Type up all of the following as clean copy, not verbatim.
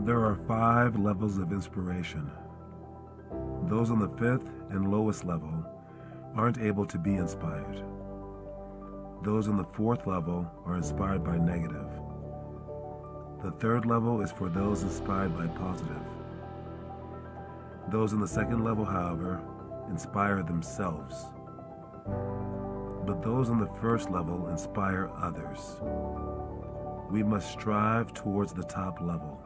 There are 5 levels of inspiration. Those on the 5th and lowest level aren't able to be inspired. Those on the 4th level are inspired by negative. The 3rd level is for those inspired by positive. Those on the 2nd level, however, inspire themselves. But those on the 1st level inspire others. We must strive towards the top level.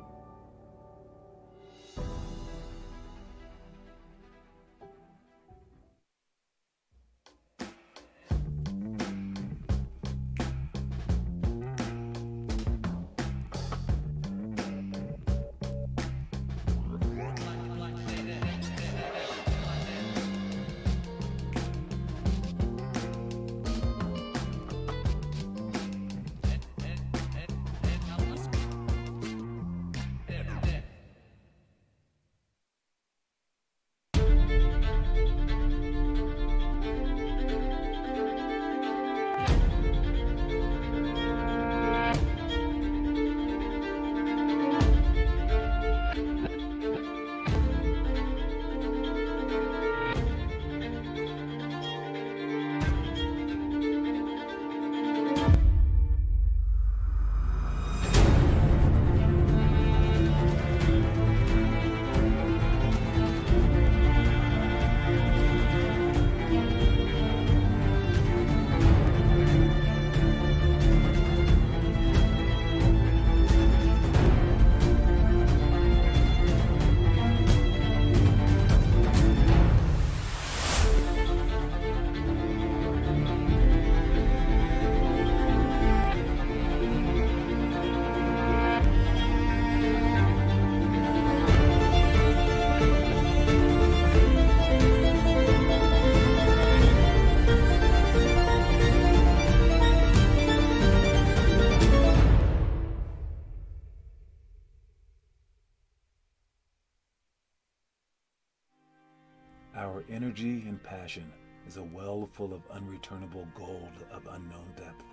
Our energy and passion is a well full of unreturnable gold of unknown depth.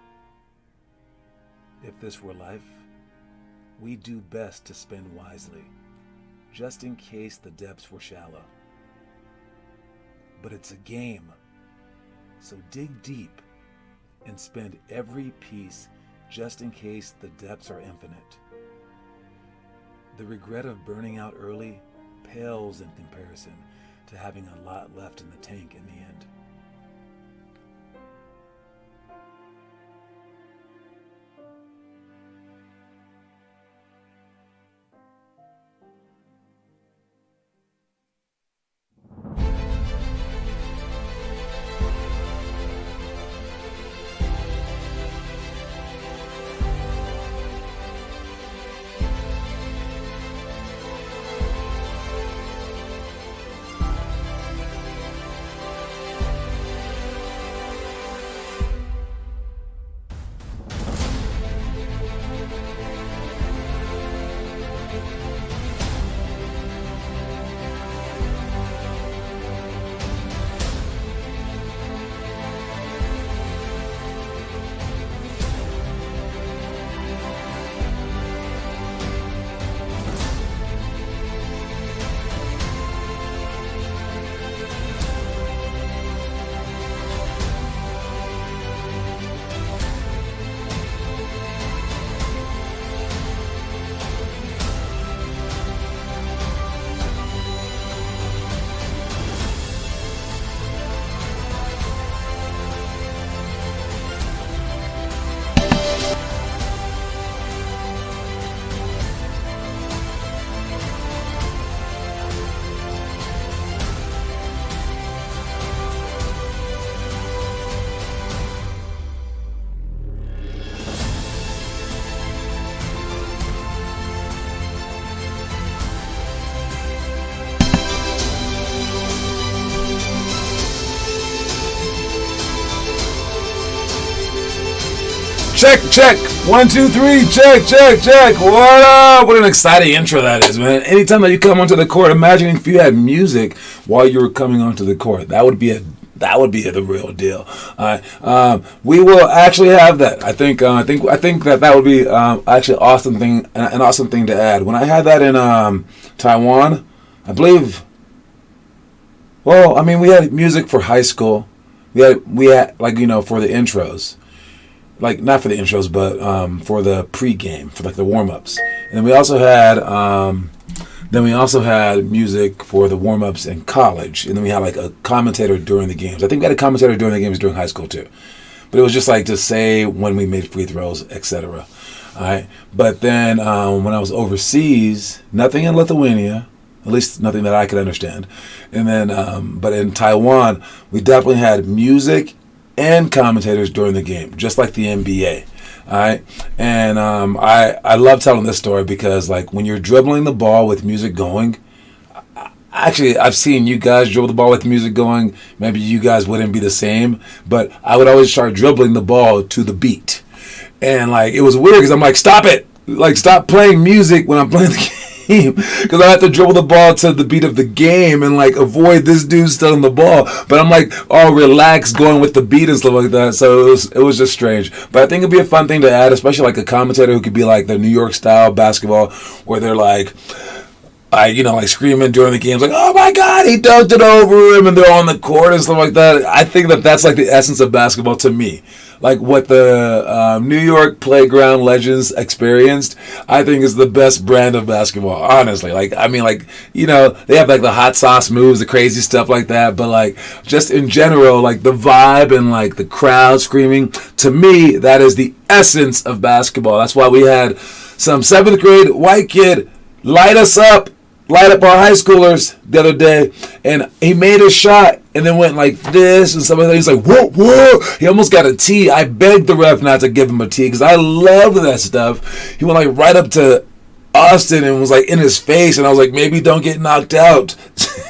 If this were life, we do best to spend wisely, just in case the depths were shallow. But it's a game, so dig deep and spend every piece just in case the depths are infinite. The regret of burning out early pales in comparison to having a lot left in the tank in the end. Check. 1, 2, 3. Check. What up? What an exciting intro that is, man. Anytime that you come onto the court, imagine if you had music while you were coming onto the court. That would be a That would be the real deal. We will actually have that. I think that would be actually awesome thing, an awesome thing to add. When I had that in Taiwan, I believe. Well, I mean, we had music for high school. We had like for the intros, like not for the intros, but for the pregame, for like the warm ups, and then we also had. Then we also had music for the warm-ups in college. And then we had like a commentator during the games. I think we had a commentator during the games during high school too. But it was just like to say when we made free throws, etc. All right. But then when I was overseas, nothing in Lithuania, at least nothing that I could understand. And then, but in Taiwan, we definitely had music and commentators during the game, just like the NBA. All right, and I love telling this story because like when you're dribbling the ball with music going, actually I've seen you guys dribble the ball with music going. Maybe you guys wouldn't be the same, but I would always start dribbling the ball to the beat, and like it was weird because I'm like, stop it, like stop playing music when I'm playing the game. Because I have to dribble the ball to the beat of the game and like avoid this dude stealing the ball, but I'm like all relaxed going with the beat and stuff like that. So it was just strange. But I think it'd be a fun thing to add, especially like a commentator who could be like the New York style basketball, where they're like screaming during the games, like, oh my God, he dunked it over him, and they're on the court and stuff like that. I think that that's like the essence of basketball to me. Like what the New York playground legends experienced, I think is the best brand of basketball, honestly. Like, I mean, like, they have like the hot sauce moves, the crazy stuff like that, but like just in general, like the vibe and like the crowd screaming, to me, that is the essence of basketball. That's why we had some 7th grade white kid light up our high schoolers the other day, and he made a shot and then went like this and stuff like that. He's like, whoa, he almost got a tee. I begged the ref not to give him a tee because I loved that stuff. He went like right up to Austin and was like in his face, and I was like, maybe don't get knocked out.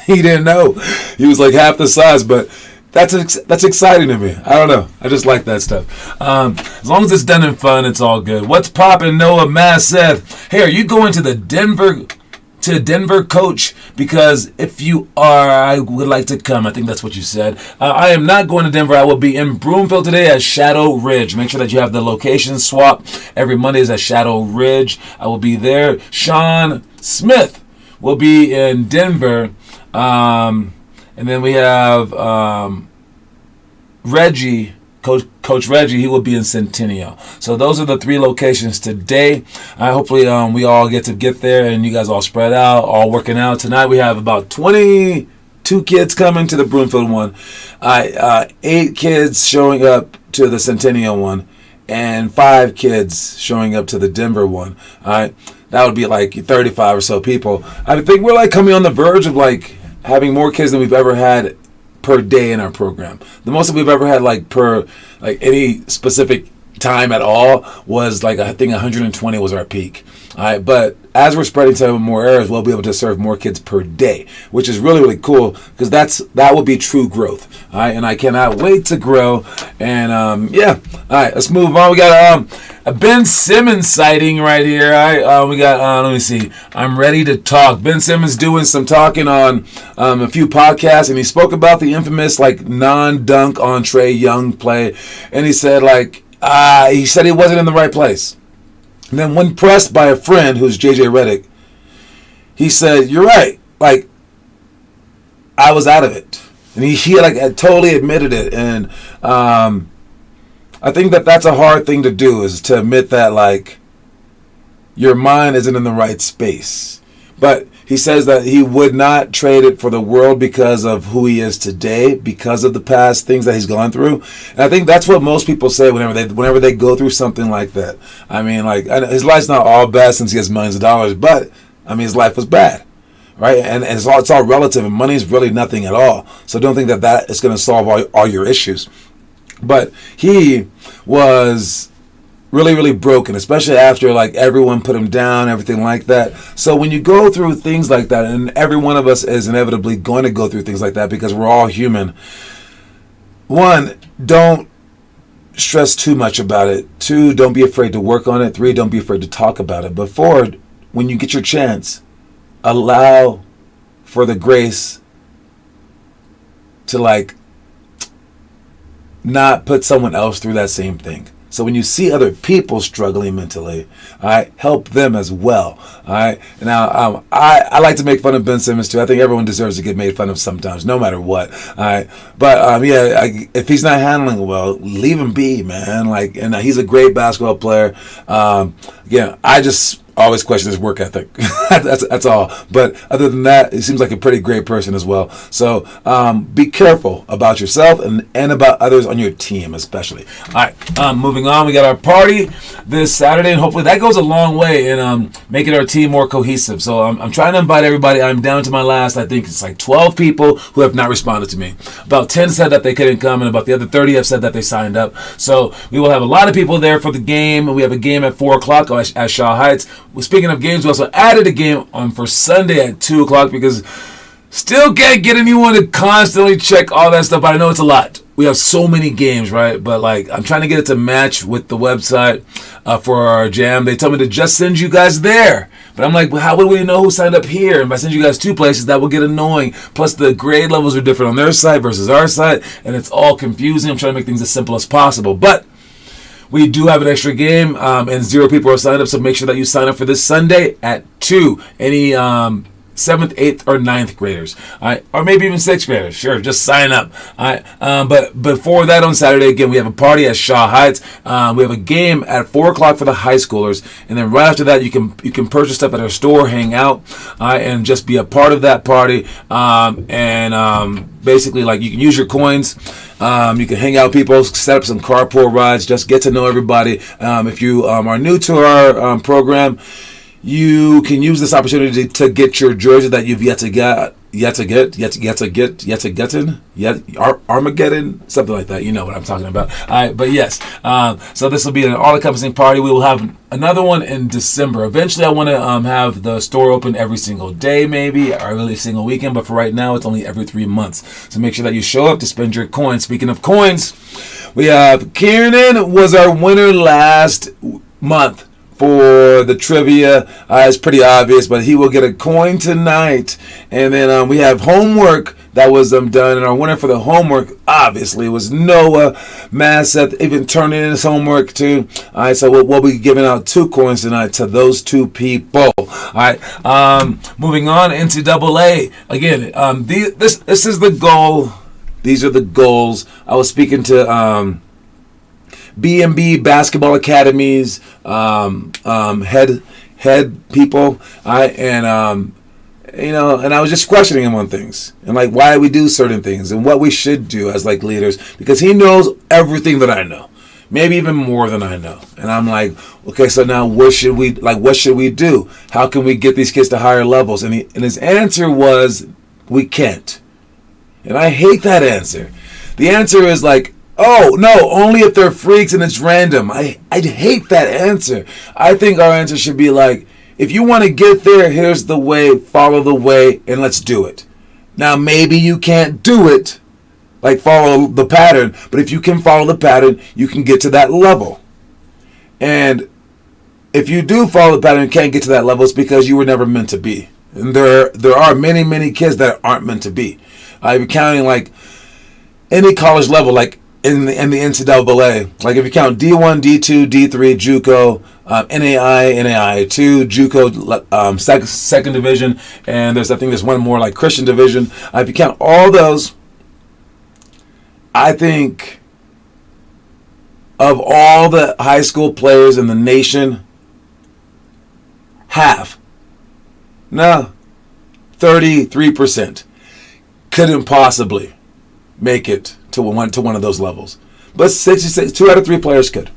He didn't know. He was like half the size, but that's exciting to me. I don't know. I just like that stuff. As long as it's done in fun, it's all good. What's poppin'? Noah Mass said, hey, are you going to Denver, coach? Because if you are, I would like to come. I think that's what you said. I am not going to Denver. I will be in Broomfield today at Shadow Ridge. Make sure that you have the location swap. Every Monday is at Shadow Ridge. I will be there. Sean Smith will be in Denver. And then we have Reggie. Coach Reggie, he will be in Centennial. So those are the 3 locations today. Hopefully we all get there and you guys all spread out, all working out. Tonight we have about 22 kids coming to the Broomfield one, 8 kids showing up to the Centennial one, and 5 kids showing up to the Denver one. All right, that would be like 35 or so people. I think we're like coming on the verge of like having more kids than we've ever had per day in our program. The most that we've ever had like per like any specific time at all was like, I think 120 was our peak. All right, but as we're spreading to more areas, we'll be able to serve more kids per day, which is really, really cool because that will be true growth. All right, and I cannot wait to grow. And yeah, all right, let's move on. We got a Ben Simmons sighting right here. All right, we got let me see. I'm ready to talk. Ben Simmons doing some talking on a few podcasts, and he spoke about the infamous like non-dunk on Trae Young play, and he said he wasn't in the right place. And then when pressed by a friend who's JJ Redick, he said, you're right. Like, I was out of it. And he like totally admitted it. And I think that that's a hard thing to do, is to admit that like your mind isn't in the right space. But he says that he would not trade it for the world because of who he is today, because of the past things that he's gone through. And I think that's what most people say whenever they go through something like that. I mean, like, his life's not all bad since he has millions of dollars, but I mean, his life was bad, right? And it's all relative, and money is really nothing at all. So don't think that is going to solve all your issues. But he was really, really broken, especially after like everyone put him down, everything like that. So when you go through things like that, and every one of us is inevitably going to go through things like that because we're all human. 1, don't stress too much about it. 2, don't be afraid to work on it. 3, don't be afraid to talk about it. But 4, when you get your chance, allow for the grace to like not put someone else through that same thing. So when you see other people struggling mentally, all right, help them as well. All right. Now, I like to make fun of Ben Simmons too. I think everyone deserves to get made fun of sometimes, no matter what. All right. But if he's not handling it well, leave him be, man. Like, and he's a great basketball player. Again, I just always question his work ethic. that's all. But other than that, he seems like a pretty great person as well. So be careful about yourself and about others on your team, especially. All right, moving on. We got our party this Saturday, and hopefully that goes a long way in making our team more cohesive. So I'm trying to invite everybody. I'm down to my last, I think it's like 12 people who have not responded to me. About 10 said that they couldn't come, and about the other 30 have said that they signed up. So we will have a lot of people there for the game. We have a game at 4 o'clock at Shaw Heights. Speaking of games, we also added a game on for Sunday at 2 o'clock because still can't get anyone to constantly check all that stuff. But I know it's a lot. We have so many games, right? But like, I'm trying to get it to match with the website for our jam. They told me to just send you guys there. But I'm like, well, how would we know who signed up here? And if I send you guys 2 places, that will get annoying. Plus, the grade levels are different on their site versus our site, and it's all confusing. I'm trying to make things as simple as possible. But we do have an extra game, and 0 people are signed up, so make sure that you sign up for this Sunday at 2. Any 7th, 8th, or 9th graders, all right? Or maybe even 6th graders. Sure, just sign up. All right? But before that, on Saturday, again, we have a party at Shaw Heights. We have a game at 4 o'clock for the high schoolers, and then right after that, you can purchase stuff at our store, hang out, and just be a part of that party. Basically, like, you can use your coins. You can hang out with people, set up some carpool rides, just get to know everybody. If you are new to our program, you can use this opportunity to get your jersey that you've yet to get, Armageddon, something like that. You know what I'm talking about. All right, but yes, so this will be an all-encompassing party. We will have another one in December. Eventually, I want to have the store open every single day, maybe, or every single weekend, but for right now, it's only every 3 months. So make sure that you show up to spend your coins. Speaking of coins, we have Kieran was our winner last month for the trivia. It's pretty obvious, but he will get a coin tonight. And then we have homework that was done, and our winner for the homework obviously was Noah Masseth, even turning in his homework too. All right, so we'll be giving out 2 coins tonight to those 2 people. All right, moving on into AA. Again, this is the goal. These are the goals. I was speaking to B&B basketball academies, head people, and I was just questioning him on things and like why we do certain things and what we should do as like leaders, because he knows everything that I know, maybe even more than I know. And I'm like, okay, so now what should we do? How can we get these kids to higher levels? And his answer was, we can't. And I hate that answer. The answer is like, oh, no, only if they're freaks and it's random. I hate that answer. I think our answer should be like, if you want to get there, here's the way, follow the way, and let's do it. Now, maybe you can't do it, like follow the pattern, but if you can follow the pattern, you can get to that level. And if you do follow the pattern and can't get to that level, it's because you were never meant to be. And there are many, many kids that aren't meant to be. You're counting like any college level, like in the NCAA, like if you count D1, D2, D3, JUCO, NAI2, JUCO, second division, and there's one more like Christian division. If you count all those, I think of all the high school players in the nation, 33% couldn't possibly make it to one of those levels. But 66, 2 out of 3 players could.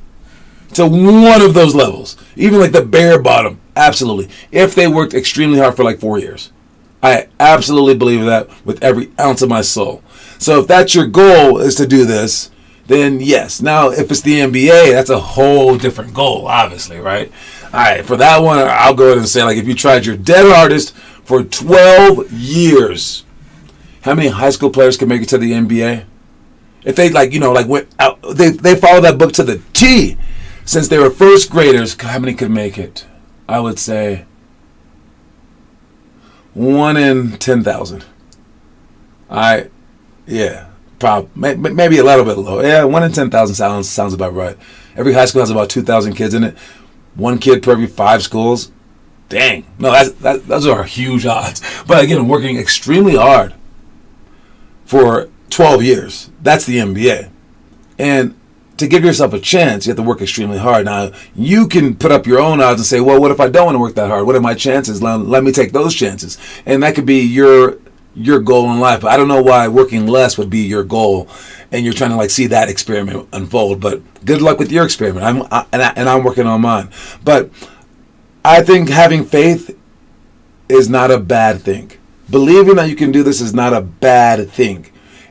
To one of those levels. Even like the bare bottom. Absolutely. If they worked extremely hard for like 4 years. I absolutely believe that with every ounce of my soul. So if that's your goal, is to do this, then yes. Now, if it's the NBA, that's a whole different goal, obviously, right? All right, for that one, I'll go ahead and say, like, if you tried your dead hardest for 12 years, how many high school players can make it to the NBA? If they went out, they follow that book to the T since they were first graders. How many could make it? I would say 1 in 10,000. Yeah, maybe a little bit low. Yeah, 1 in 10,000 sounds about right. Every high school has about 2,000 kids in it. One kid per every 5 schools. Dang. No, those are huge odds. But again, working extremely hard for 12 years. That's the NBA. And to give yourself a chance, you have to work extremely hard. Now, you can put up your own odds and say, well, what if I don't want to work that hard? What are my chances? Let me take those chances. And that could be your goal in life. But I don't know why working less would be your goal and you're trying to like see that experiment unfold. But good luck with your experiment. I'm working on mine. But I think having faith is not a bad thing. Believing that you can do this is not a bad thing.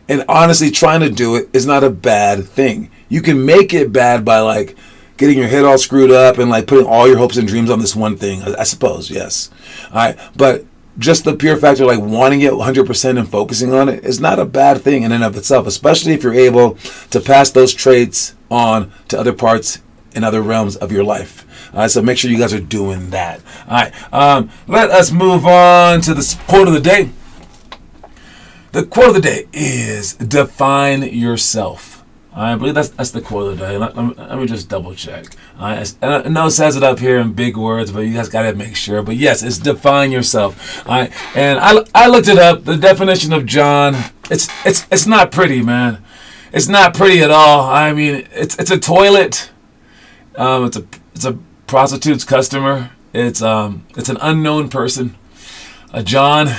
And honestly, trying to do it is not a bad thing. You can make it bad by like getting your head all screwed up and like putting all your hopes and dreams on this one thing, I suppose, yes. All right, but just the pure fact of like wanting it 100% and focusing on it is not a bad thing in and of itself, especially if you're able to pass those traits on to other parts and other realms of your life. All right, so make sure you guys are doing that. All right, let us move on to the quote of the day. The quote of the day is define yourself. I believe that's the quote of the day. Let me just double check. I know it says it up here in big words, but you guys got to make sure. But yes, it's define yourself. And I looked it up. The definition of John, it's not pretty, man. It's not pretty at all. I mean, it's a toilet. It's a prostitute's customer. It's an unknown person. John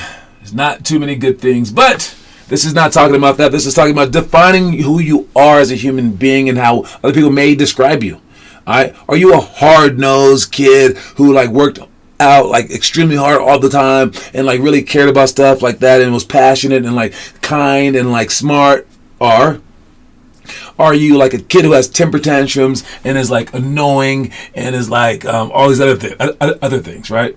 is not too many good things, but this is not talking about that. This is talking about defining who you are as a human being and how other people may describe you. All right? Are you a hard-nosed kid who like worked out like extremely hard all the time and like really cared about stuff like that and was passionate and like kind and like smart? Or are you like a kid who has temper tantrums and is like annoying and is like all these other things, right?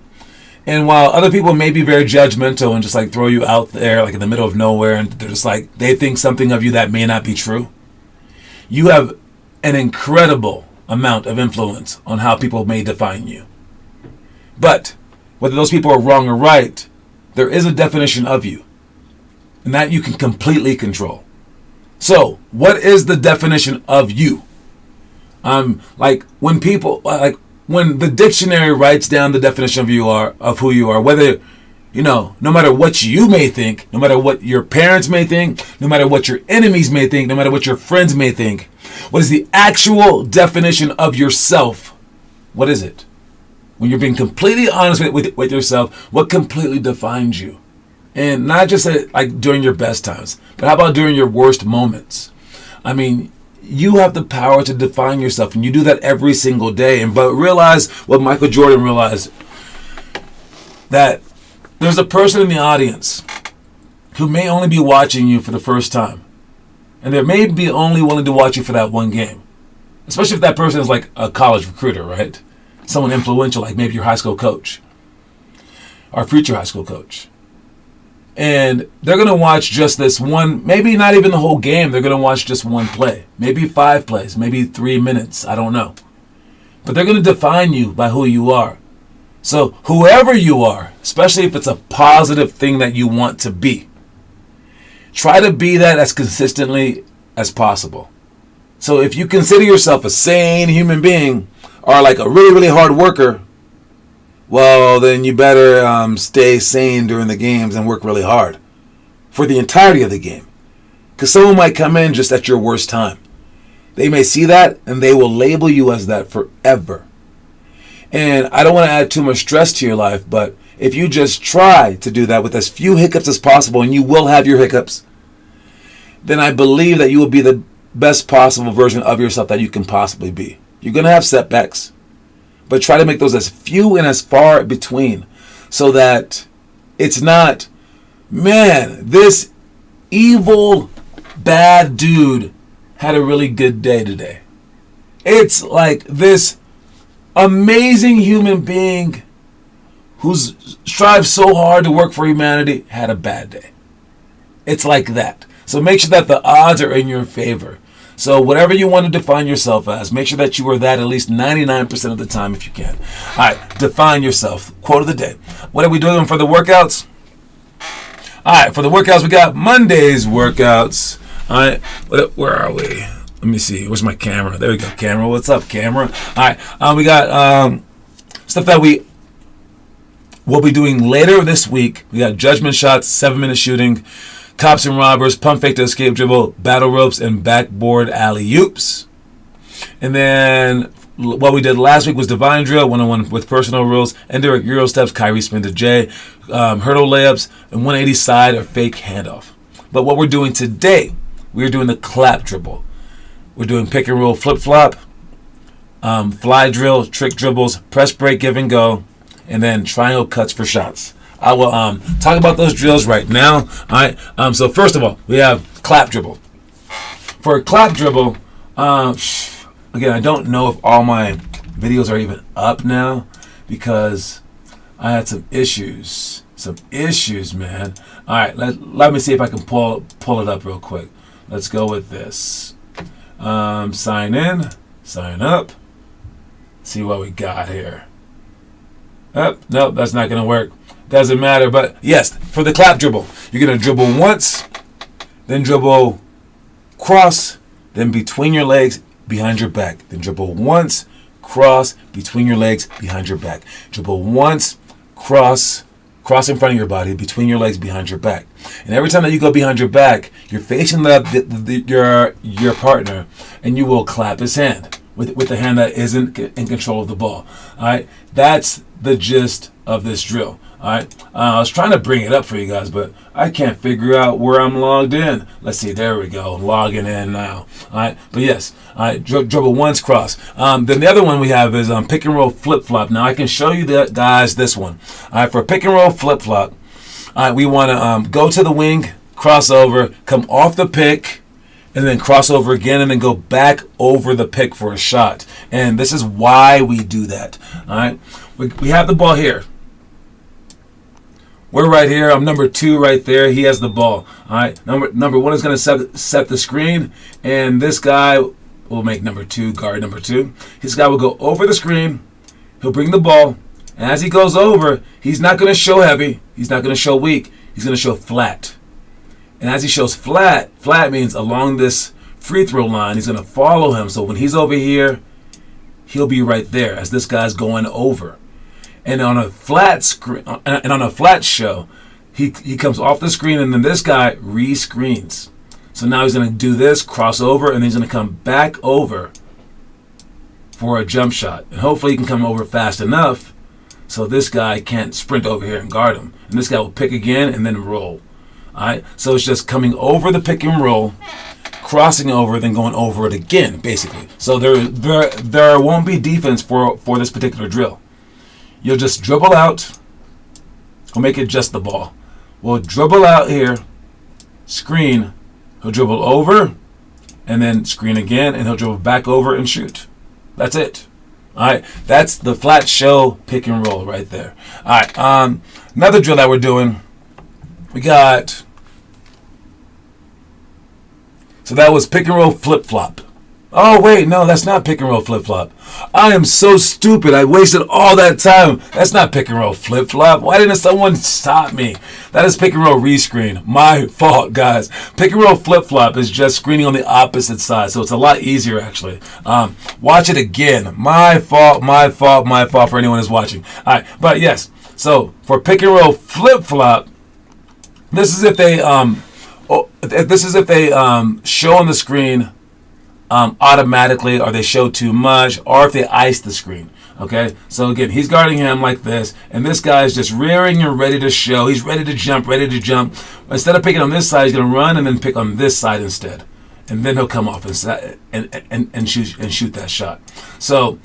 And while other people may be very judgmental and just like throw you out there like in the middle of nowhere and they're just like, they think something of you that may not be true, you have an incredible amount of influence on how people may define you. But whether those people are wrong or right, there is a definition of you. And that you can completely control. So, what is the definition of you? Like when people when the dictionary writes down the definition of who you are, whether, no matter what you may think, no matter what your parents may think, no matter what your enemies may think, no matter what your friends may think, what is the actual definition of yourself? What is it? When you're being completely honest with yourself, what completely defines you? And not just like during your best times, but how about during your worst moments? I mean, you have the power to define yourself, and you do that every single day. But realize what Michael Jordan realized, that there's a person in the audience who may only be watching you for the first time, and they may be only willing to watch you for that one game, especially if that person is like a college recruiter, right? Someone influential, like maybe your high school coach or future high school coach. And they're going to watch just this one, maybe not even the whole game. They're going to watch just one play, maybe 5 plays, maybe 3 minutes. I don't know. But they're going to define you by who you are. So whoever you are, especially if it's a positive thing that you want to be, try to be that as consistently as possible. So if you consider yourself a sane human being or like a really, really hard worker, well, then you better stay sane during the games and work really hard for the entirety of the game. Because someone might come in just at your worst time. They may see that and they will label you as that forever. And I don't want to add too much stress to your life, but if you just try to do that with as few hiccups as possible, and you will have your hiccups, then I believe that you will be the best possible version of yourself that you can possibly be. You're going to have setbacks. But try to make those as few and as far between so that it's not, man, this evil, bad dude had a really good day today. It's like this amazing human being who strives so hard to work for humanity had a bad day. It's like that. So make sure that the odds are in your favor. So whatever you want to define yourself as, make sure that you are that at least 99% of the time if you can. All right, define yourself. Quote of the day. What are we doing for the workouts? All right, for the workouts, we got Monday's workouts. All right, where are we? Let me see. Where's my camera? There we go. Camera, what's up, camera? All right, we got stuff that we will be doing later this week. We got judgment shots, 7-minute shooting, cops and robbers, pump fake to escape dribble, battle ropes, and backboard alley-oops. And then what we did last week was divine drill, 101 with personal rules, indirect Euro steps, Kyrie spin to J, hurdle layups, and 180 side or fake handoff. But what we're doing today, we're doing the clap dribble. We're doing pick and roll flip flop, fly drill, trick dribbles, press break, give and go, and then triangle cuts for shots. I will talk about those drills right now. All right. So first of all, we have clap dribble. For a clap dribble, again, I don't know if all my videos are even up now because I had some issues. Man. All right, let me see if I can pull it up real quick. Let's go with this. Sign in, sign up. See what we got here. Nope, that's not gonna work. Doesn't matter. But yes, for the clap dribble, you're gonna dribble once, then dribble cross, then between your legs, behind your back. Then dribble once, cross, between your legs, behind your back. Dribble once, cross in front of your body, between your legs, behind your back. And every time that you go behind your back, you're facing your partner, and you will clap his hand with the hand that isn't in control of the ball. All right, that's the gist of this drill. All right, I was trying to bring it up for you guys, but I can't figure out where I'm logged in. Let's see, there we go, logging in now. All right, but yes, all right, dribble once, cross. Then the other one we have is pick and roll flip flop. Now I can show you that, guys, this one. All right, for pick and roll flip flop, all right, we want to go to the wing, cross over, come off the pick, and then cross over again, and then go back over the pick for a shot. And this is why we do that. All right, we have the ball here. We're right here. I'm number 2 right there. He has the ball. All right. Number 1 is going to set the screen, and this guy will make number 2 guard number 2. This guy will go over the screen. He'll bring the ball, and as he goes over, he's not going to show heavy. He's not going to show weak. He's going to show flat. And as he shows flat means along this free throw line, he's going to follow him. So when he's over here, he'll be right there as this guy's going over. And on a flat screen, and on a flat show, he comes off the screen, and then this guy re-screens. So now he's going to do this, cross over, and then he's going to come back over for a jump shot. And hopefully he can come over fast enough so this guy can't sprint over here and guard him. And this guy will pick again and then roll. All right. So it's just coming over the pick and roll, crossing over, then going over it again, basically. So there won't be defense for this particular drill. You'll just dribble out. We'll make it just the ball. We'll dribble out here, screen. He'll dribble over, and then screen again, and he'll dribble back over and shoot. That's it. All right. That's the flat show pick and roll right there. All right. Another drill that we're doing. We got. So that was pick and roll flip flop. Oh, wait, no, that's not pick and roll flip flop. I am so stupid. I wasted all that time. That's not pick and roll flip flop. Why didn't someone stop me? That is pick and roll rescreen. My fault, guys. Pick and roll flip flop is just screening on the opposite side, so it's a lot easier, actually. Watch it again. My fault for anyone who's watching. All right, but yes, so for pick and roll flip flop, this is if they show on the screen automatically, or they show too much, or if they ice the screen. Okay, so again, he's guarding him like this, and this guy's just rearing and ready to show. He's ready to jump. Instead of picking on this side, he's going to run and then pick on this side instead, and then he'll come off and shoot that shot. So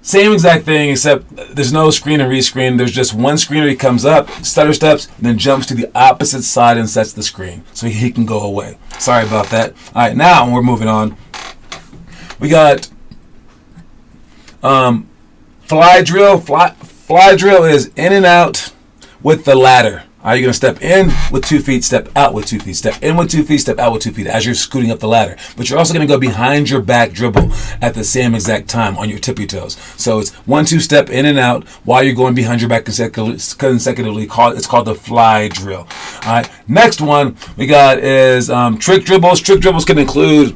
same exact thing, except there's no screen and rescreen. There's just one screener. He comes up, stutter steps, and then jumps to the opposite side and sets the screen so he can go away. Sorry about that. All right, now we're moving on. We got fly drill. Fly drill is in and out with the ladder. You're going to step in with 2 feet, step out with 2 feet, step in with 2 feet, step out with 2 feet as you're scooting up the ladder. But you're also going to go behind your back dribble at the same exact time on your tippy toes. So it's 1-2 step in and out while you're going behind your back consecutively. It's called the fly drill. All right. Next one we got is trick dribbles. Trick dribbles can include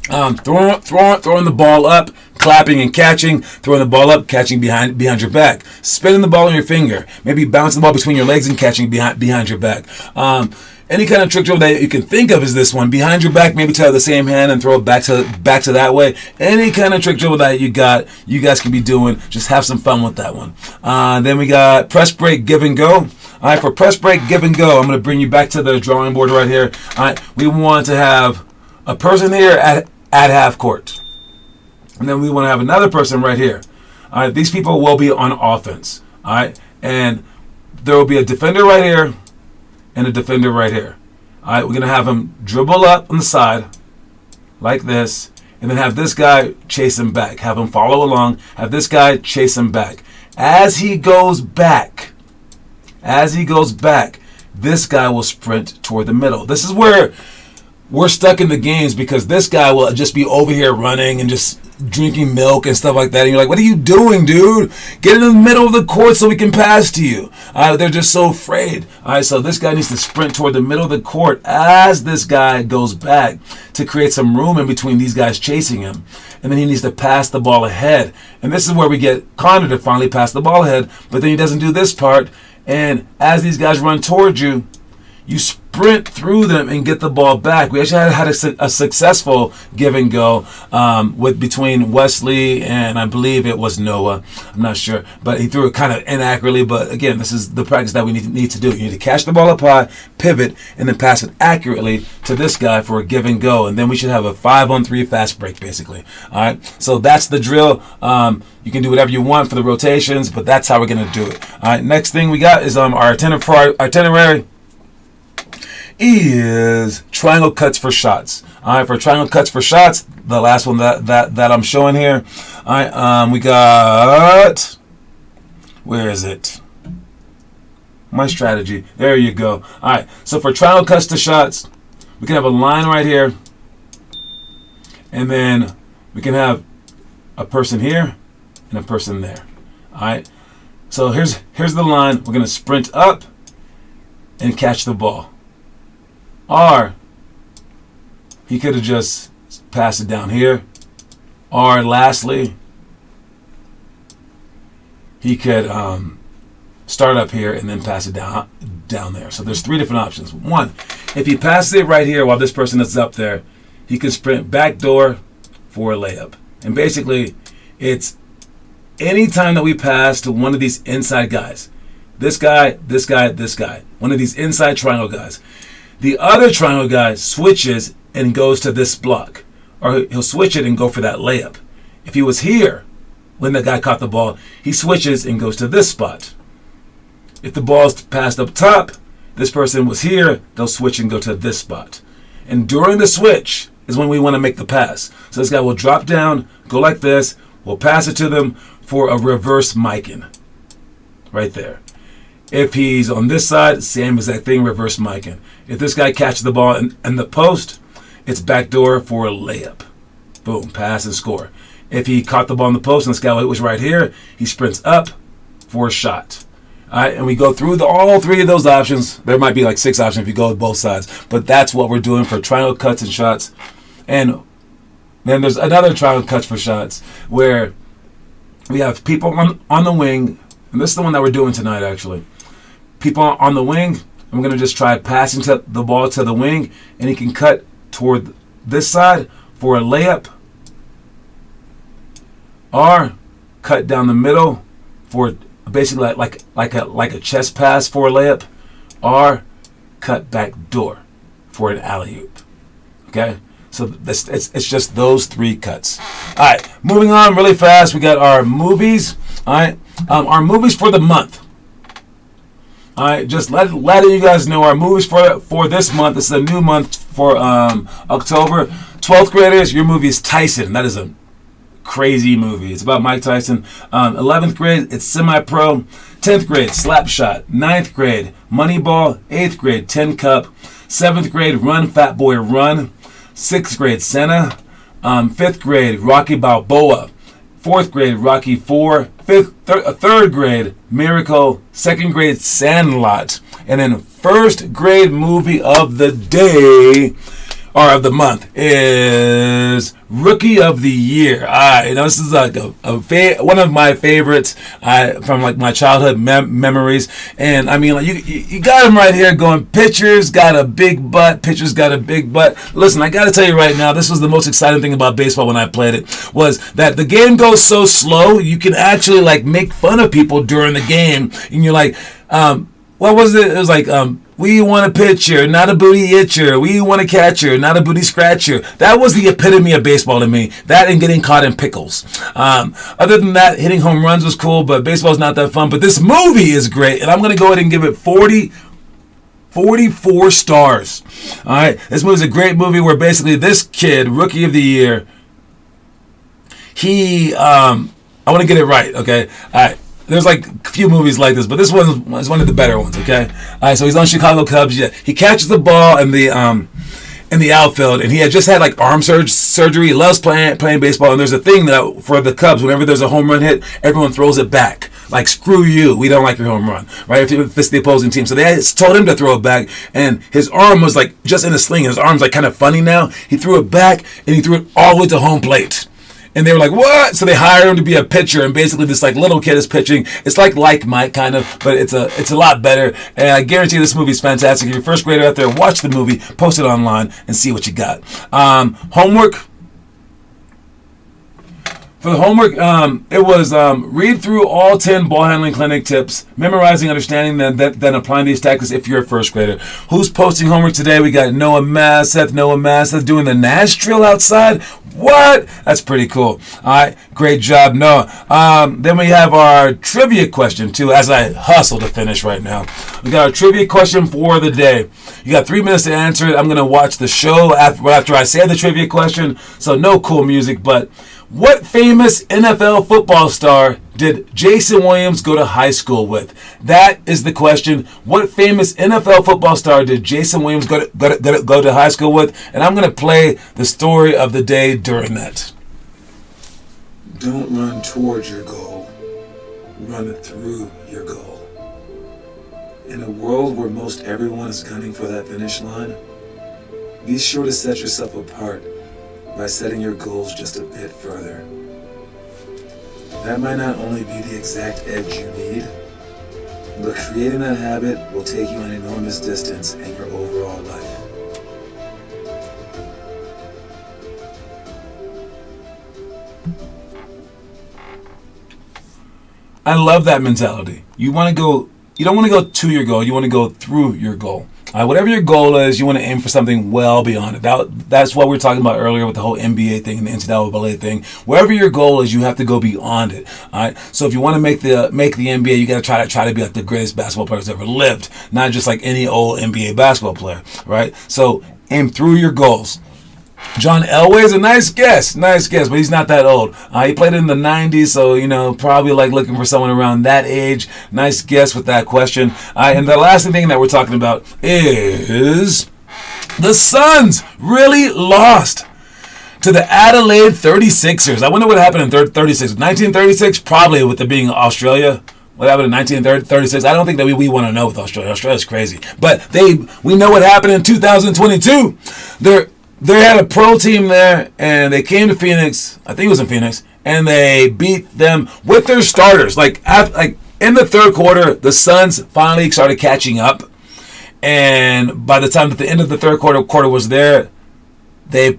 throwing the ball up, clapping and catching, throwing the ball up, catching behind your back, spinning the ball on your finger, maybe bouncing the ball between your legs and catching behind your back. Any kind of trick dribble that you can think of is this one. Behind your back, maybe to the same hand and throw it back to that way. Any kind of trick dribble that you guys can be doing. Just have some fun with that one. Then we got press break, give and go. All right, for press break, give and go, I'm going to bring you back to the drawing board right here. All right, we want to have a person here at half court. And then we want to have another person right here. All right, these people will be on offense. All right, and there will be a defender right here and a defender right here. All right, we're going to have him dribble up on the side like this, and then have this guy chase him back. Have him follow along. Have this guy chase him back. As he goes back, this guy will sprint toward the middle. This is where we're stuck in the games, because this guy will just be over here running and just drinking milk and stuff like that. And you're like, what are you doing, dude? Get in the middle of the court so we can pass to you. They're just so afraid. All right, so this guy needs to sprint toward the middle of the court as this guy goes back to create some room in between these guys chasing him. And then he needs to pass the ball ahead. And this is where we get Connor to finally pass the ball ahead. But then he doesn't do this part. And as these guys run towards you, you sprint through them and get the ball back. We actually had a successful give and go between Wesley and I believe it was Noah. I'm not sure, but he threw it kind of inaccurately. But again, this is the practice that we need to do. You need to catch the ball up high, pivot, and then pass it accurately to this guy for a give and go. And then we should have a 5-on-3 fast break, basically. All right. So that's the drill. You can do whatever you want for the rotations, but that's how we're going to do it. All right. Next thing we got is our itinerary is triangle cuts for shots. All right, for triangle cuts for shots, the last one that I'm showing here. All right, we got, where is it? My strategy. There you go. All right, so for triangle cuts to shots, we can have a line right here, and then we can have a person here and a person there. All right, so here's the line. We're gonna sprint up and catch the ball. Or he could have just passed it down here. Or lastly, he could start up here and then pass it down there. So there's 3 different options. One, if he passes it right here while this person is up there, he can sprint back door for a layup. And basically, it's any time that we pass to one of these inside guys, this guy, this guy, this guy, one of these inside triangle guys, the other triangle guy switches and goes to this block. Or he'll switch it and go for that layup. If he was here when the guy caught the ball, he switches and goes to this spot. If the ball's passed up top, this person was here, they'll switch and go to this spot. And during the switch is when we want to make the pass. So this guy will drop down, go like this, we'll pass it to them for a reverse miking. Right there. If he's on this side, same exact thing, reverse miking. If this guy catches the ball in the post, it's backdoor for a layup. Boom, pass and score. If he caught the ball in the post and this guy was right here, he sprints up for a shot. All right, and we go through all 3 of those options. There might be like 6 options if you go with both sides, but that's what we're doing for triangle cuts and shots. And then there's another triangle cuts for shots where we have people on the wing, and this is the one that we're doing tonight actually. People on the wing, I'm going to just try passing the ball to the wing, and he can cut toward this side for a layup, or cut down the middle for basically like a chest pass for a layup, or cut back door for an alley-oop. Okay, so it's just those 3 cuts. All right, moving on really fast. We got our movies. All right, our movies for the month. All right, just letting you guys know our movies for this month. This is a new month for October. 12th graders, your movie is Tyson. That is a crazy movie. It's about Mike Tyson. 11th grade, it's semi-pro. 10th grade, Slapshot. 9th grade, Moneyball. 8th grade, Tin Cup. 7th grade, Run, Fat Boy, Run. 6th grade, Senna. 5th grade, Rocky Balboa. 4th grade, Rocky 4. 3rd grade, Miracle. 2nd grade, Sandlot. And then 1st grade movie of the day, or of the month, is Rookie of the Year. This is like one of my favorites from like my childhood memories. And I mean, like you got him right here going, pitcher's got a big butt, pitcher's got a big butt. Listen, I got to tell you right now, this was the most exciting thing about baseball when I played it, was that the game goes so slow, you can actually like make fun of people during the game. And you're like, what was it? It was like, we want a pitcher, not a booty itcher. We want a catcher, not a booty scratcher. That was the epitome of baseball to me. That and getting caught in pickles. Other than that, hitting home runs was cool, but baseball's not that fun. But this movie is great, and I'm going to go ahead and give it 44 stars. All right, this movie's a great movie where basically this kid, Rookie of the Year, I want to get it right, okay? All right. There's like a few movies like this, but this one is one of the better ones, okay? All right, so he's on Chicago Cubs. Yeah, he catches the ball in the outfield, and he had just had like arm surgery. He loves playing baseball, and there's a thing that for the Cubs, whenever there's a home run hit, everyone throws it back. Like, screw you, we don't like your home run, right? If it's the opposing team. So they told him to throw it back, and his arm was like just in a sling. His arm's like kind of funny now. He threw it back, and he threw it all the way to home plate. And they were like, what? So they hired him to be a pitcher, and basically this like little kid is pitching. It's like Mike kind of, but it's a lot better. And I guarantee this movie's fantastic. If you're a first grader out there, watch the movie, post it online, and see what you got. Homework. For the homework, it was read through all 10 ball handling clinic tips, memorizing, understanding, then applying these tactics if you're a first grader. Who's posting homework today? We got Noah Masseth doing the Nash drill outside. What? That's pretty cool. All right, great job, Noah. Then we have our trivia question, too, as I hustle to finish right now. We got our trivia question for the day. You got 3 minutes to answer it. I'm going to watch the show after I say the trivia question, so no cool music, but what famous NFL football star did Jason Williams go to high school with? That is the question. What famous NFL football star did Jason Williams go to high school with? And I'm going to play the story of the day during that. Don't run towards your goal. Run through your goal. In a world where most everyone is gunning for that finish line, be sure to set yourself apart by setting your goals just a bit further. That might not only be the exact edge you need, but creating that habit will take you an enormous distance in your overall life. I love that mentality. You don't want to go to your goal, you want to go through your goal. Whatever your goal is, you want to aim for something well beyond it. That's what we were talking about earlier with the whole NBA thing and the NCAA thing. Wherever your goal is, you have to go beyond it. All right. So if you want to make the NBA, you got to try to be like the greatest basketball players ever lived, not just like any old NBA basketball player. Right. So aim through your goals. John Elway is a nice guess, but he's not that old. He played in the 90s, so, probably like looking for someone around that age. Nice guess with that question. And the last thing that we're talking about is the Suns really lost to the Adelaide 36ers. I wonder what happened in 36. 1936, probably with it being Australia. What happened in 1936? I don't think that we want to know with Australia. Australia's crazy. But we know what happened in 2022. They had a pro team there, and they came to Phoenix. I think it was in Phoenix, and they beat them with their starters. Like in the third quarter, the Suns finally started catching up, and by the time that the end of the third quarter was there, they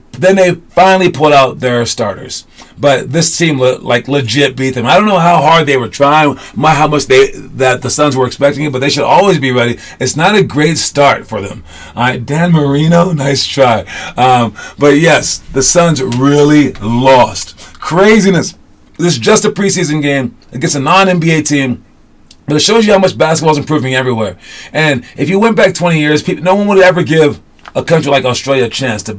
finally pulled out their starters. But this team legit beat them. I don't know how hard they were trying, how much that the Suns were expecting it, but they should always be ready. It's not a great start for them. All right, Dan Marino, nice try. But yes, the Suns really lost. Craziness. This is just a preseason game against a non-NBA team. But it shows you how much basketball is improving everywhere. And if you went back 20 years, no one would ever give a country like Australia a chance to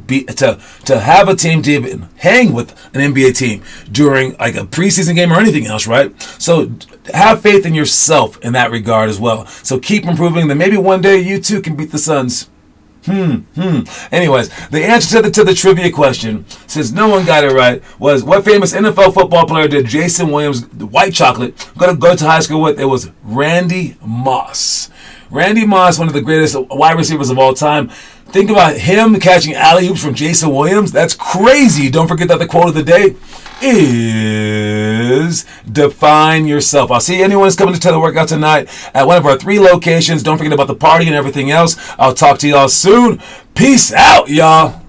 have a team to even hang with an NBA team during like a preseason game or anything else, right? So have faith in yourself in that regard as well. So keep improving. Then maybe one day you too can beat the Suns. Anyways, the answer to the trivia question, since no one got it right, was what famous NFL football player did Jason Williams, the white chocolate, go to high school with? It was Randy Moss. Randy Moss, one of the greatest wide receivers of all time. Think about him catching alley-oops from Jason Williams. That's crazy. Don't forget that the quote of the day is define yourself. I'll see anyone who's coming to the workout tonight at one of our 3 locations. Don't forget about the party and everything else. I'll talk to y'all soon. Peace out, y'all.